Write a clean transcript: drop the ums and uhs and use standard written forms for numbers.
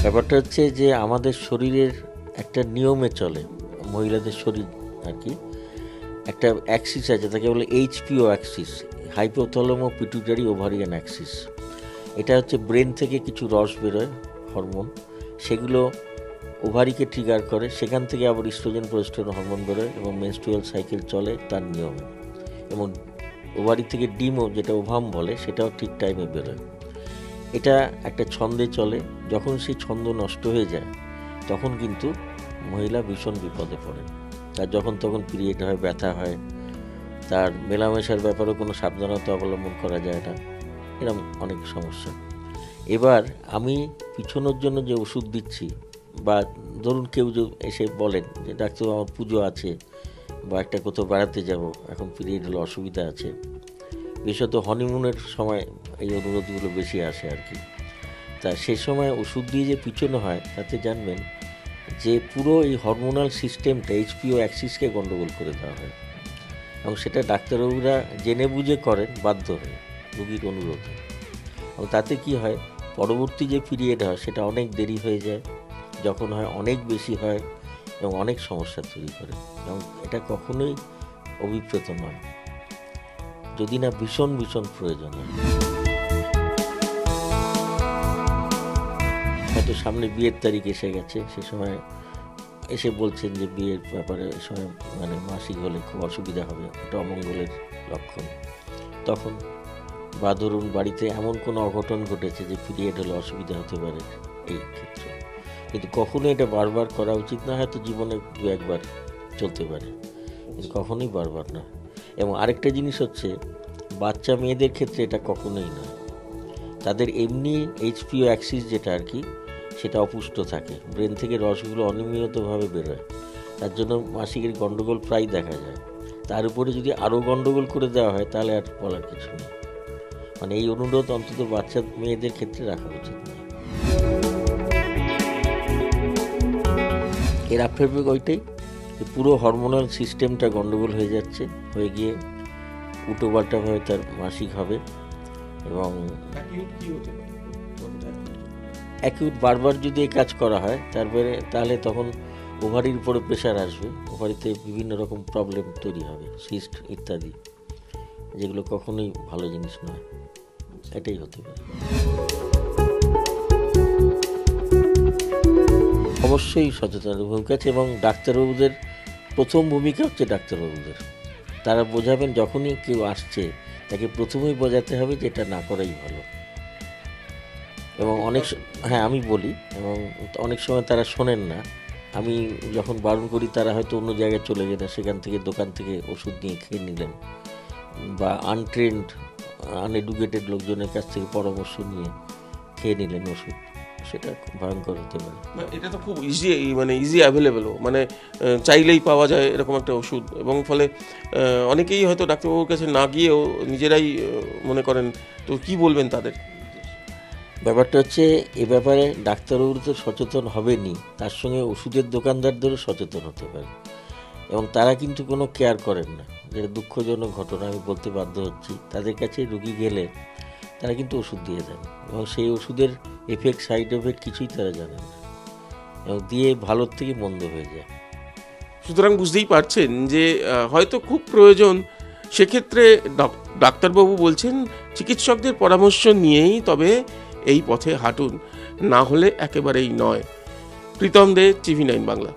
ব্যাপারটা হচ্ছে যে আমাদের শরীরের একটা নিয়মে চলে, মহিলাদের শরীর আর কি, একটা অ্যাক্সিস আছে, তাকে বলে এইচপিও অ্যাক্সিস, হাইপোথ্যালামো পিটুইটারি ওভারিয়ান অ্যাক্সিস। এটা হচ্ছে ব্রেন থেকে কিছু রস বেরোয়, হরমোন, সেগুলো ওভারিকে ট্রিগার করে, সেখান থেকে আবার ইস্ট্রোজেন প্রোজেস্টেরন হরমোন বেরোয় এবং মেনস্ট্রুয়াল সাইকেল চলে তার নিয়মে। এবং ওভারি থেকে ডিমও, যেটা ওভাম বলে, সেটাও ঠিক টাইমে বেরোয়। এটা একটা ছন্দে চলে। যখন সেই ছন্দ নষ্ট হয়ে যায় তখন কিন্তু মহিলা ভীষণ বিপদে পড়ে। তার যখন তখন পিরিয়ড হয়, ব্যথা হয়, তার মেলামেশার ব্যাপারেও কোনো সাবধানতা অবলম্বন করা যায় না, এরকম অনেক সমস্যা। এবার আমি পিছনোর জন্য যে ওষুধ দিচ্ছি, বা ধরুন কেউ যে এসে বলেন যে ডাক্তার আমার পুজো আছে বা একটা কোথাও বেড়াতে যাব, এখন পিরিয়ড হলে অসুবিধা আছে, বিশেষত হনিমুনের সময় এই অনুরোধগুলো বেশি আসে আর কি। তা সে সময় ওষুধ দিয়ে যে পিছনো হয়, তাতে জানবেন যে পুরো এই হরমোনাল সিস্টেমটা, এইচপিও অ্যাক্সিসকে গণ্ডগোল করে দেওয়া হয়। এবং সেটা ডাক্তারবাবুরা জেনে বুঝে করেন বাধ্য হয়ে, রোগীর অনুরোধে। এবং তাতে কি হয়, পরবর্তী যে পিরিয়ড হয় সেটা অনেক দেরি হয়ে যায়, যখন হয় অনেক বেশি হয় এবং অনেক সমস্যা তৈরি করে। এবং এটা কখনোই অভিপ্রেত নয়, যদি না ভীষণ ভীষণ প্রয়োজন হয়। হয়তো সামনে বিয়ের তারিখ এসে গেছে, সে সময় এসে বলছেন যে বিয়ের ব্যাপারে এ সময় মানে মাসিক হলে খুব অসুবিধা হবে, এটা অমঙ্গলের লক্ষণ তখন। বা ধরুন বাড়িতে এমন কোনো অঘটন ঘটেছে যে পিরিয়ড হলে অসুবিধা হতে পারে, এই ক্ষেত্রে। কিন্তু কখনো এটা বারবার করা উচিত না, হয়তো জীবনে দু একবার চলতে পারে, কিন্তু কখনোই বারবার না। এবং আরেকটা জিনিস হচ্ছে, বাচ্চা মেয়েদের ক্ষেত্রে এটা কখনোই না। তাদের এমনি এইচপিও অ্যাক্সিস যেটা আর কি, সেটা অপুষ্ট থাকে, ব্রেন থেকে রসগুলো অনিয়মিতভাবে বেরোয়, তার জন্য মাসিকের গণ্ডগোল প্রায় দেখা যায়। তার উপরে যদি আরও গণ্ডগোল করে দেওয়া হয় তাহলে আর বলার কিছু নেই। মানে এই অনুরোধ অন্তত বাচ্চা মেয়েদের ক্ষেত্রে রাখা উচিত নয়। এর আফেক্ট ওইটাই যে পুরো হরমোনাল সিস্টেমটা গণ্ডগোল হয়ে যাচ্ছে, হয়ে গিয়ে উল্টোপাল্টাভাবে তার মাসিক হবে। এবং অ্যাকিউট বারবার যদি এই কাজ করা হয় তাহলে তখন ওভারির উপরে প্রেশার আসবে, ওভারিতে বিভিন্ন রকম প্রবলেম তৈরি হবে, সিস্ট ইত্যাদি, যেগুলো কখনোই ভালো জিনিস নয়। এটাই হতে পারে। অবশ্যই সচেতনতা ভূমিকা আছে, এবং ডাক্তারবাবুদের প্রথম ভূমিকা হচ্ছে ডাক্তারবাবুদের। তারা বোঝাবেন, যখনই কেউ আসছে তাকে প্রথমেই বোঝাতে হবে যে এটা না করাই ভালো। এবং আমি বলি, এবং অনেক সময় তারা শোনেন না। আমি যখন বারণ করি তারা হয়তো অন্য জায়গায় চলে গেলেন, সেখান থেকে দোকান থেকে ওষুধ নিয়ে খেয়ে নিলেন, বা আনট্রেন্ড আনএডুকেটেড লোকজনের কাছ থেকে পরামর্শ নিয়ে খেয়ে নিলেন ওষুধ, সেটা খুব ভয়ঙ্কর হতে পারে। এটা তো খুব ইজি অ্যাভেলেবেল, মানে চাইলেই পাওয়া যায় এরকম একটা ওষুধ, এবং ফলে অনেকেই হয়তো ডাক্তারবাবুর কাছে না গিয়েও নিজেরাই মনে করেন। তো কি বলবেন তাদের? ব্যাপারটা হচ্ছে, এ ব্যাপারে ডাক্তারবাবু তো সচেতন হবেনই, তার সঙ্গে ওষুধের দোকানদারদেরও সচেতন হতে পারে। এবং তারা কিন্তু কোনো কেয়ার করেন না, যেটা দুঃখজনক ঘটনা, আমি বলতে বাধ্য হচ্ছি। তাদের কাছে রুগী গেলে তারা কিন্তু ওষুধ দিয়ে দেন, এবং সেই ওষুধের এফেক্ট, সাইড এফেক্ট কিছুই তারা জানেন না, এবং দিয়ে ভালোর থেকে মন্দ হয়ে যায়। সুতরাং বুঝতেই পারছেন যে হয়তো খুব প্রয়োজন, সেক্ষেত্রে ডাক্তারবাবু বলছেন চিকিৎসকদের পরামর্শ নিয়েই তবে এই পথে হাঁটুন, না হলে একেবারেই নয়। প্রীতম দে, TV9 বাংলা।